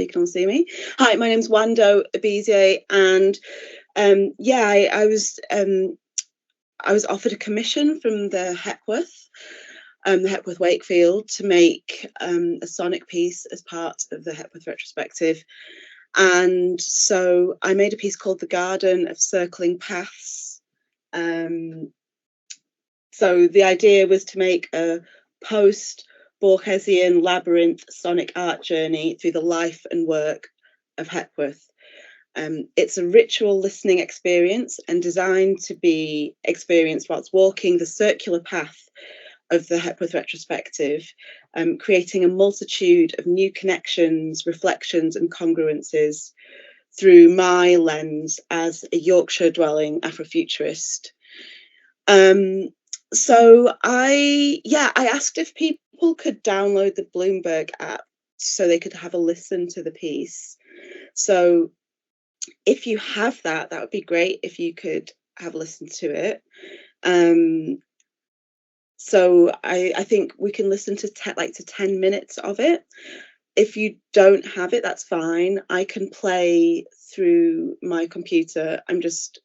you can all see me. Hi, my name's Nwando Ebizie, and I was offered a commission from the Hepworth Wakefield, to make a sonic piece as part of the Hepworth retrospective. And so I made a piece called The Garden of Circling Paths. So the idea was to make a post-Borgesian labyrinth sonic art journey through the life and work of Hepworth. It's a ritual listening experience and designed to be experienced whilst walking the circular path of the Hepworth retrospective, creating a multitude of new connections, reflections and congruences through my lens as a Yorkshire-dwelling Afrofuturist. So I asked if people could download the Bloomberg app so they could have a listen to the piece. So if you have that, that would be great if you could have a listen to it. So I think we can listen to 10 minutes of it. If you don't have it, that's fine. I can play through my computer. I'm just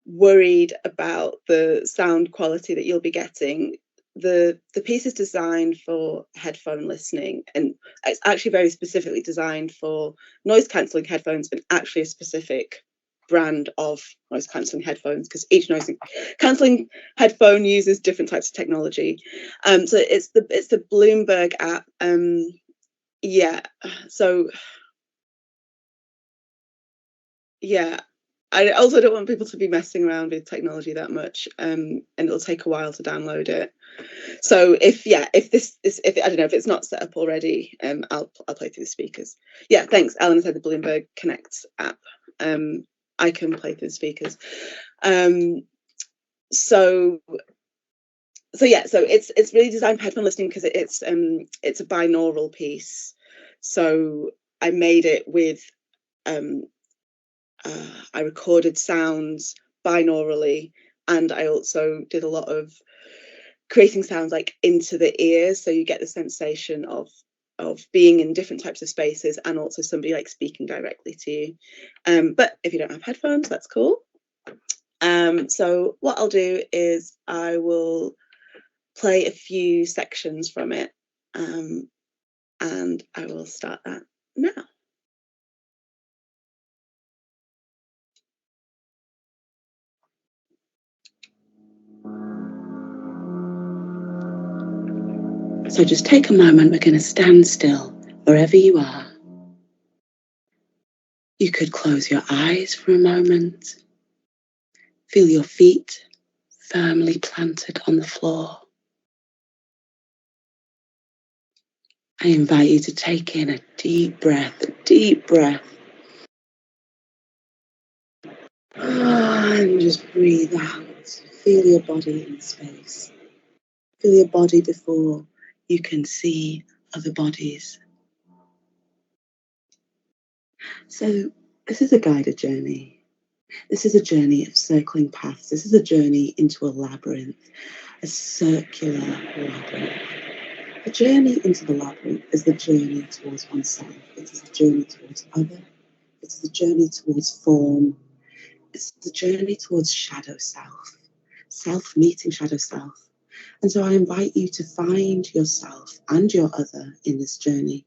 worried about the sound quality that you'll be getting. The piece is designed for headphone listening, and it's actually very specifically designed for noise cancelling headphones, and actually a specific brand of noise cancelling headphones, because each noise cancelling headphone uses different types of technology. So it's the Bloomberg app. I also don't want people to be messing around with technology that much, and it'll take a while to download it. So if I don't know if it's not set up already, I'll play through the speakers. Yeah, thanks. Ellen said the Bloomberg Connect app. I can play through the speakers. So it's really designed for headphone listening because it's a binaural piece. So I made it with I recorded sounds binaurally, and I also did a lot of creating sounds like into the ears, so you get the sensation of being in different types of spaces, and also somebody like speaking directly to you. But if you don't have headphones, that's cool. So what I'll do is I will play a few sections from it, and I will start that now. So just take a moment. We're going to stand still wherever you are. You could close your eyes for a moment. Feel your feet firmly planted on the floor. I invite you to take in a deep breath, and just breathe out. Feel your body in space. Feel your body before you can see other bodies. So this is a guided journey. This is a journey of circling paths. This is a journey into a labyrinth, a circular labyrinth. The journey into the labyrinth is the journey towards oneself. It is a journey towards other. It is a journey towards form. It's the journey towards shadow self, self meeting shadow self. And so I invite you to find yourself and your other in this journey.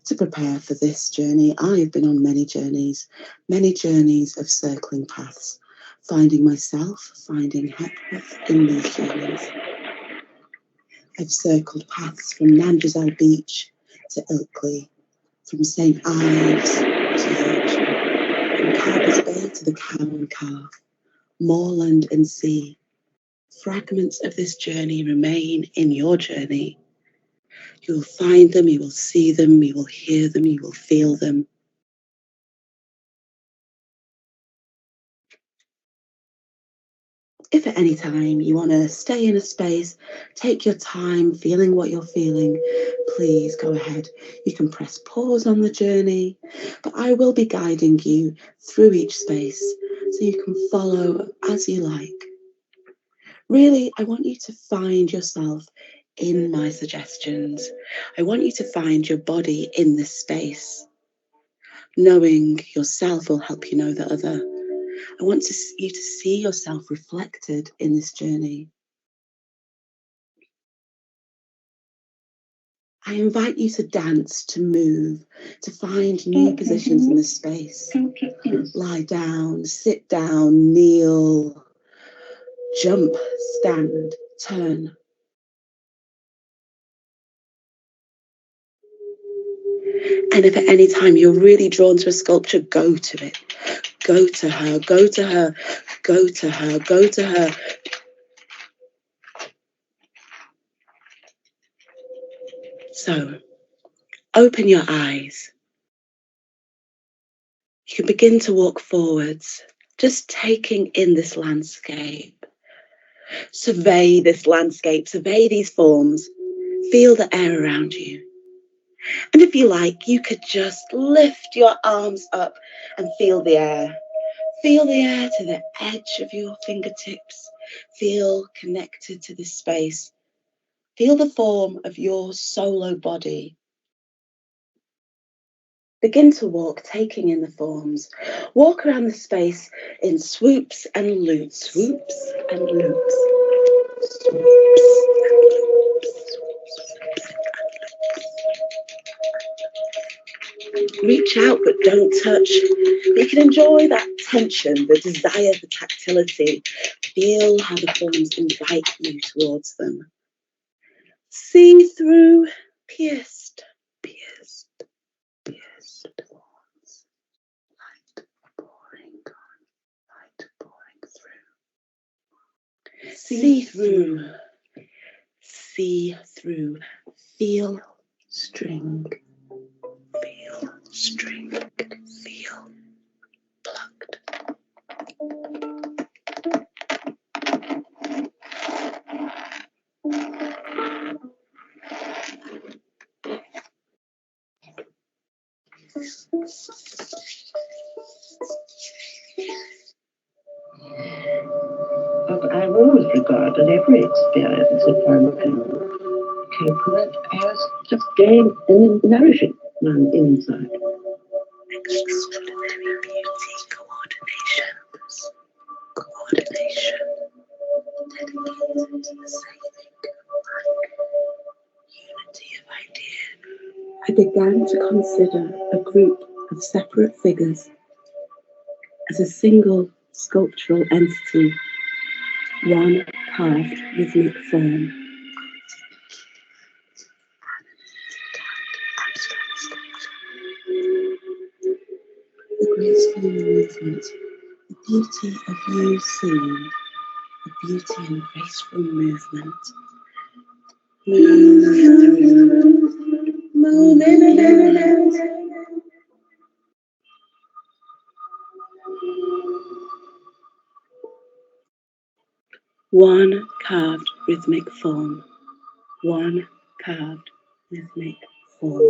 To prepare for this journey, I've been on many journeys of circling paths, finding myself, finding Hepworth in these journeys. I've circled paths from Nandrazel Beach to Ilkley, from St Ives to Yorkshire, from Carver's Bay to the Cow and Calf, moorland and sea. Fragments of this journey remain in your journey. You will find them, you will see them, you will hear them, you will feel them. If at any time you want to stay in a space, take your time feeling what you're feeling, please go ahead. You can press pause on the journey, but I will be guiding you through each space so you can follow as you like. Really, I want you to find yourself in my suggestions. I want you to find your body in this space. Knowing yourself will help you know the other. I want you to see yourself reflected in this journey. I invite you to dance, to move, to find new positions in the space. Lie down, sit down, kneel, jump, stand, turn. And if at any time you're really drawn to a sculpture, go to it. Go to her, go to her, go to her, go to her. So, open your eyes. You can begin to walk forwards, just taking in this landscape. Survey this landscape, survey these forms, feel the air around you. And if you like, you could just lift your arms up and feel the air. Feel the air to the edge of your fingertips. Feel connected to this space. Feel the form of your solo body. Begin to walk, taking in the forms. Walk around the space in swoops and loops. Swoops and loops. Swoops and loops. Reach out, but don't touch. You can enjoy that tension, the desire for tactility. Feel how the forms invite you towards them. See through, pierced, pierced, pierced forms. Light pouring on, light pouring through. See through, see through. Feel string, feel string, feel plucked. But I've always regarded every experience of one coconut as just gain and nourishing one inside. Extraordinary beauty, coordination, dedicated to the saving of life, unity of idea. I began to consider a group of separate figures as a single sculptural entity, one carved rhythmic form. The graceful movement, the beauty of you seen, the beauty and graceful movement. Move through, move in and out. One carved rhythmic form. One carved rhythmic form.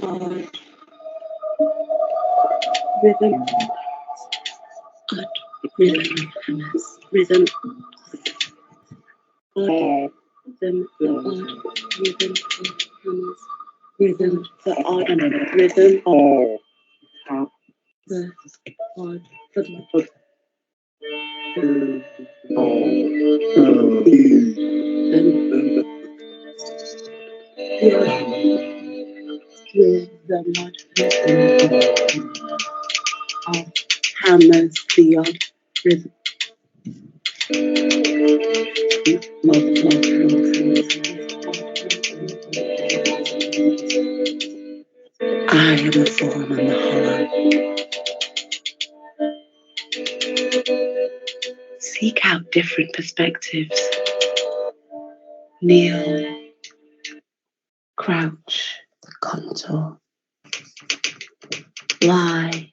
One rhythm, rhythm, rhythm, odd, rhythm, rhythm, the odd, rhythm, the odd, of hammers, the odd rhythm. I am the form on the hollow. Seek out different perspectives. kneel, crouch, contour, lie,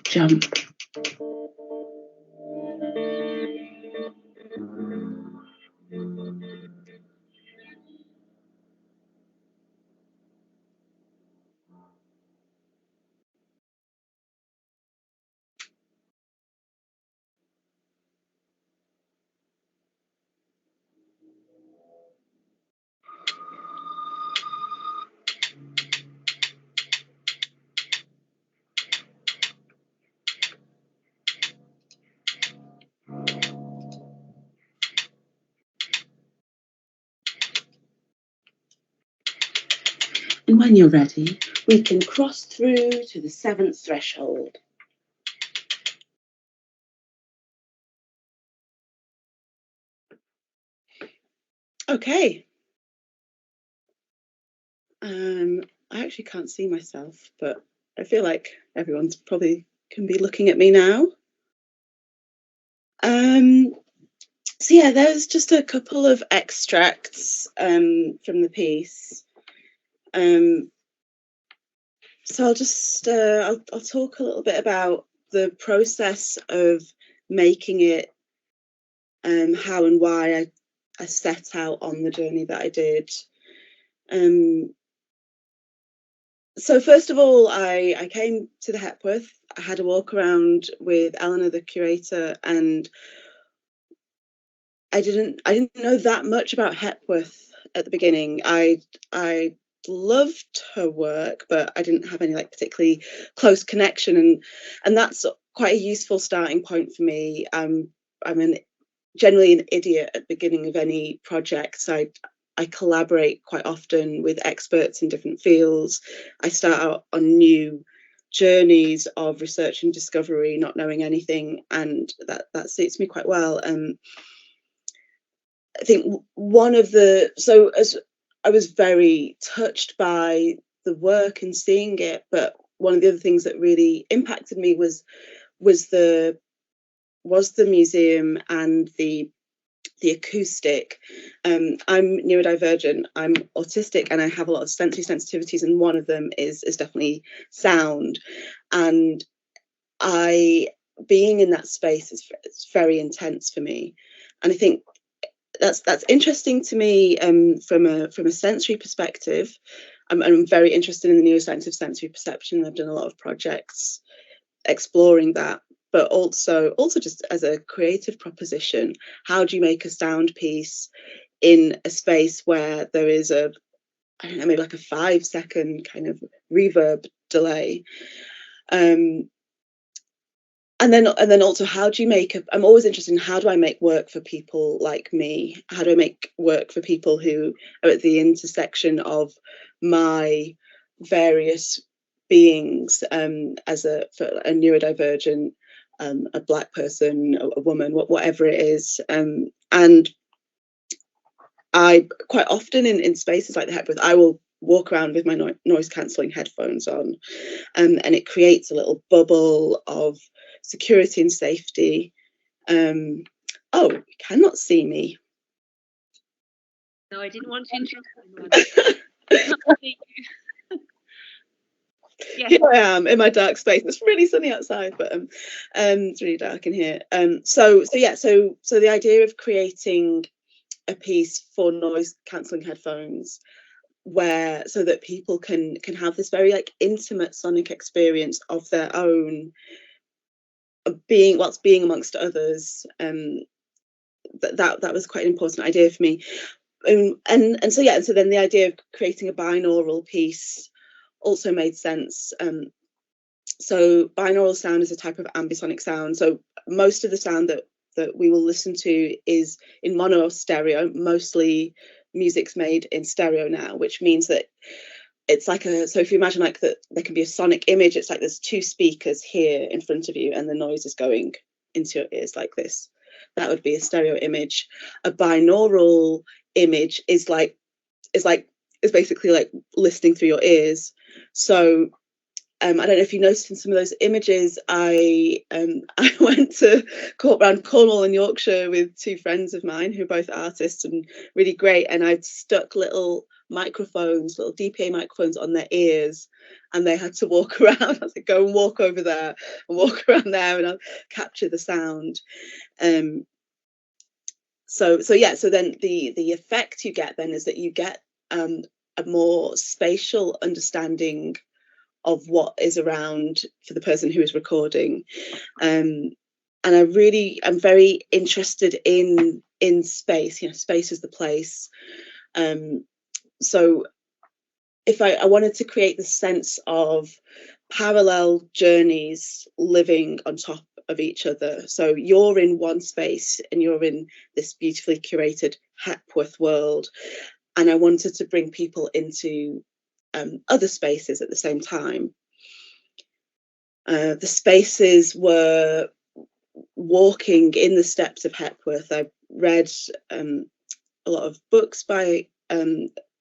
jump, and when you're ready, we can cross through to the 7th threshold. Okay. I actually can't see myself, but I feel like everyone's probably can be looking at me now. So yeah, there's just a couple of extracts from the piece. So I'll just I'll talk a little bit about the process of making it, how and why I set out on the journey that I did. So first of all, I came to the Hepworth. I had a walk around with Eleanor, the curator, and I didn't know that much about Hepworth at the beginning. I loved her work, but I didn't have any like particularly close connection, and that's quite a useful starting point for me. I'm generally an idiot at the beginning of any project. I collaborate quite often with experts in different fields. I start out on new journeys of research and discovery, not knowing anything, and that suits me quite well. I think as I was very touched by the work and seeing it, but one of the other things that really impacted me was the museum and the acoustic. I'm neurodivergent, I'm autistic, and I have a lot of sensory sensitivities, and one of them is definitely sound. And being in that space it's very intense for me, and I think that's interesting to me from a sensory perspective. I'm very interested in the neuroscience of sensory perception. I've done a lot of projects exploring that, but also just as a creative proposition, how do you make a sound piece in a space where there is I don't know, maybe like a 5-second kind of reverb delay? And then also, how do you make I'm always interested in how do I make work for people like me? How do I make work for people who are at the intersection of my various beings, as a neurodivergent, a Black person, a woman, whatever it is. And I quite often in spaces like the Hepworth, I will walk around with my noise cancelling headphones on, and it creates a little bubble of security and safety. Oh, you cannot see me. No, I didn't want to interrupt anyone. Yeah. Here I am in my dark space. It's really sunny outside, but it's really dark in here. So the idea of creating a piece for noise cancelling headphones, so that people can have this very like intimate sonic experience of their own being amongst others. That was quite an important idea for me. And so then the idea of creating a binaural piece also made sense. So binaural sound is a type of ambisonic sound. So most of the sound that we will listen to is in mono or stereo. Mostly music's made in stereo now, which means that it's like so if you imagine like that there can be a sonic image, it's like there's 2 speakers here in front of you and the noise is going into your ears like this. That would be a stereo image. A binaural image is basically like listening through your ears. So I don't know if you noticed in some of those images, I went to around Cornwall and Yorkshire with two friends of mine who are both artists and really great, and I'd stuck little microphones, little DPA microphones on their ears, and they had to walk around. I was like, go and walk over there and walk around there, and I'll capture the sound. So then the effect you get then is that you get a more spatial understanding of what is around for the person who is recording, and I'm very interested in space. Space is the place. So if I wanted to create the sense of parallel journeys living on top of each other. So you're in one space and you're in this beautifully curated Hepworth world, and I wanted to bring people into other spaces at the same time. The spaces were walking in the steps of Hepworth. I read a lot of books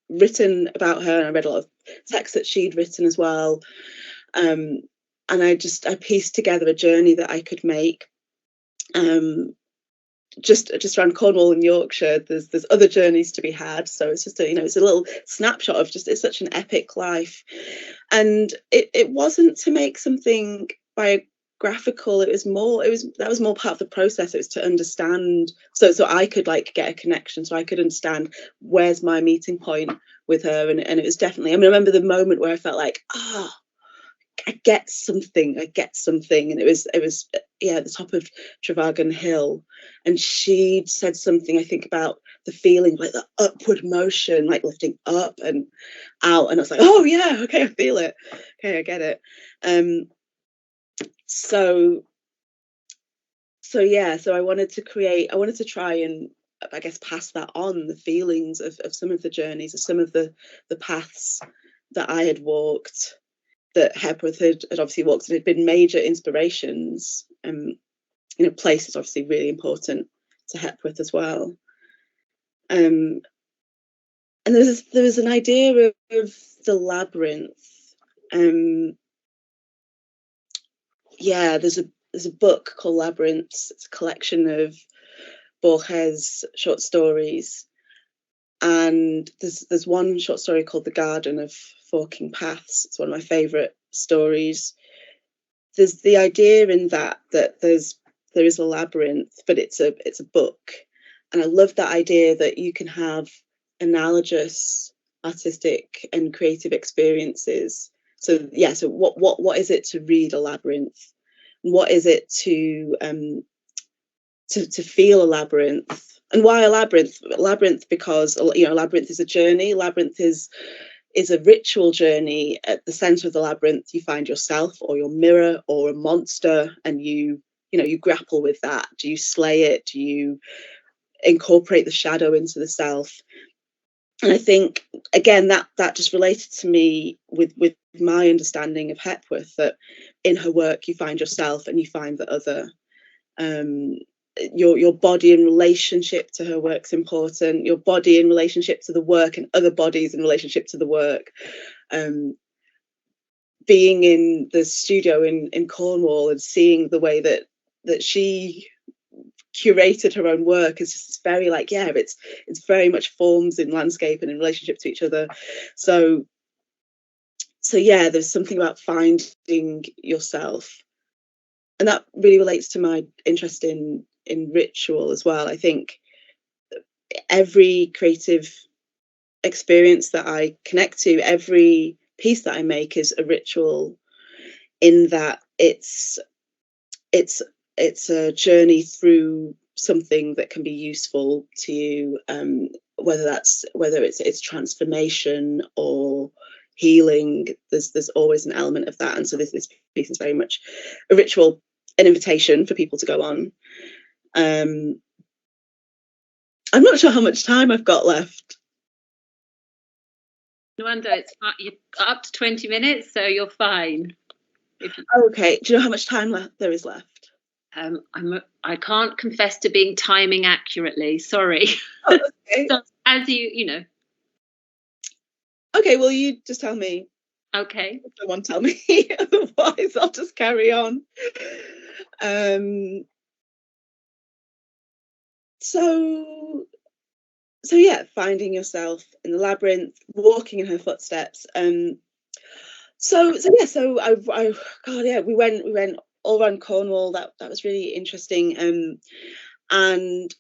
written about her, and I read a lot of texts that she'd written as well. And I pieced together a journey that I could make. Just around Cornwall and Yorkshire, there's other journeys to be had. So it's just it's a little snapshot of it's such an epic life. And it wasn't to make something biographical. That was more part of the process. It was to understand, so I could get a connection, so I could understand where's my meeting point with her. And it was definitely, I remember the moment where I felt like, I get something, and it was at the top of Trevargan Hill, and she said something, I think, about the feeling, like the upward motion, like lifting up and out, and I was like, oh yeah, okay, I feel it, okay, I get it. So I wanted to try and, I guess, pass that on, the feelings of some of the journeys, of some of the paths that I had walked, that Hepworth had obviously walked, and had been major inspirations. Place is obviously really important to Hepworth as well. And there was an idea of the labyrinth. There's a book called Labyrinths. It's a collection of Borges short stories, and there's one short story called The Garden of Forking Paths. It's one of my favourite stories. There's the idea in that there is a labyrinth, but it's a book, and I love that idea that you can have analogous artistic and creative experiences. So what is it to read a labyrinth? What is it to feel a labyrinth? And why a labyrinth? Labyrinth because labyrinth is a journey. Labyrinth is a ritual journey. At the center of the labyrinth, you find yourself or your mirror or a monster, and you grapple with that. Do you slay it? Do you incorporate the shadow into the self? And I think, again, that just related to me with my understanding of Hepworth, that in her work you find yourself and you find the other. Your body in relationship to her work's important. Your body in relationship to the work, and other bodies in relationship to the work. Being in the studio in Cornwall and seeing the way that she curated her own work is just very it's very much forms in landscape and in relationship to each other. So there's something about finding yourself, and that really relates to my interest in ritual as well. I think every creative experience that I connect to, every piece that I make is a ritual, in that it's a journey through something that can be useful to you, whether it's transformation or healing. There's always an element of that, and so this piece is very much a ritual, an invitation for people to go on. I'm not sure how much time I've got left. Nwando, you're up to 20 minutes, so you're fine. Okay. Do you know how much time there is left? I can't confess to being timing accurately. Sorry. Oh, okay. So, as you know. Okay. Well, you just tell me. Okay. Someone tell me, otherwise I'll just carry on. So yeah, finding yourself in the labyrinth, walking in her footsteps. So yeah, so I God, yeah, we went all around Cornwall. That was really interesting. And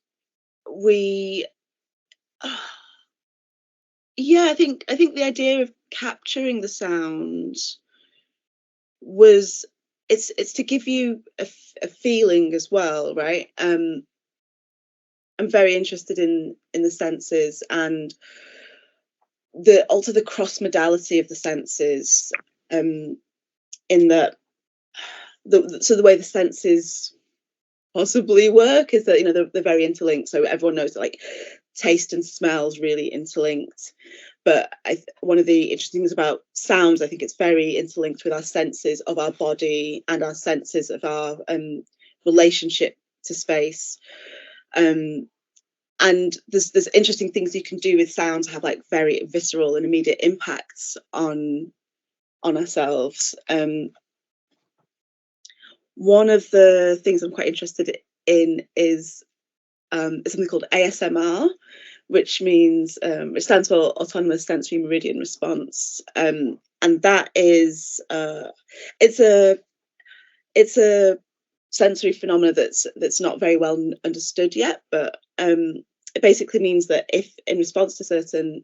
we, yeah, I think the idea of capturing the sound was, it's to give you a feeling as well, right? I'm very interested in the senses, and the cross modality of the senses, in that the way the senses possibly work is that, you know, they're very interlinked. So everyone knows that, like, taste and smells really interlinked, but one of the interesting things about sounds, I think it's very interlinked with our senses of our body and our senses of our relationship to space. And there's interesting things you can do with sound to have, like, very visceral and immediate impacts on ourselves. One of the things I'm quite interested in is something called ASMR, which means, which stands for Autonomous Sensory Meridian Response, and that is, it's a sensory phenomena that's not very well understood yet, but it basically means that if, in response to certain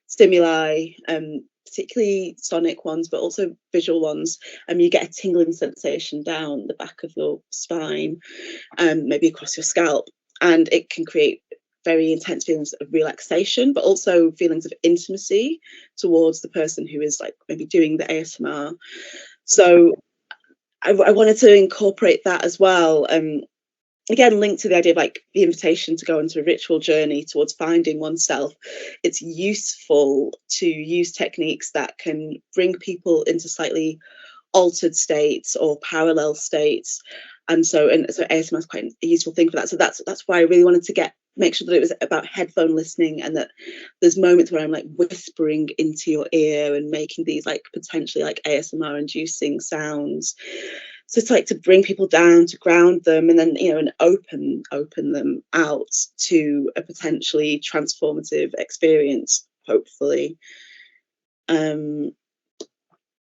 stimuli, particularly sonic ones, but also visual ones, you get a tingling sensation down the back of your spine, maybe across your scalp, and it can create very intense feelings of relaxation, but also feelings of intimacy towards the person who is, like, maybe doing the ASMR. So I wanted to incorporate that as well. Again, linked to the idea of, like, the invitation to go into a ritual journey towards finding oneself. It's useful to use techniques that can bring people into slightly altered states or parallel states, and so ASMR is quite a useful thing for that. So that's why I really wanted to make sure that it was about headphone listening, and that there's moments where I'm, like, whispering into your ear and making these, like, potentially, like, ASMR inducing sounds. So it's, like, to bring people down, to ground them, and then, you know, and open them out to a potentially transformative experience, hopefully.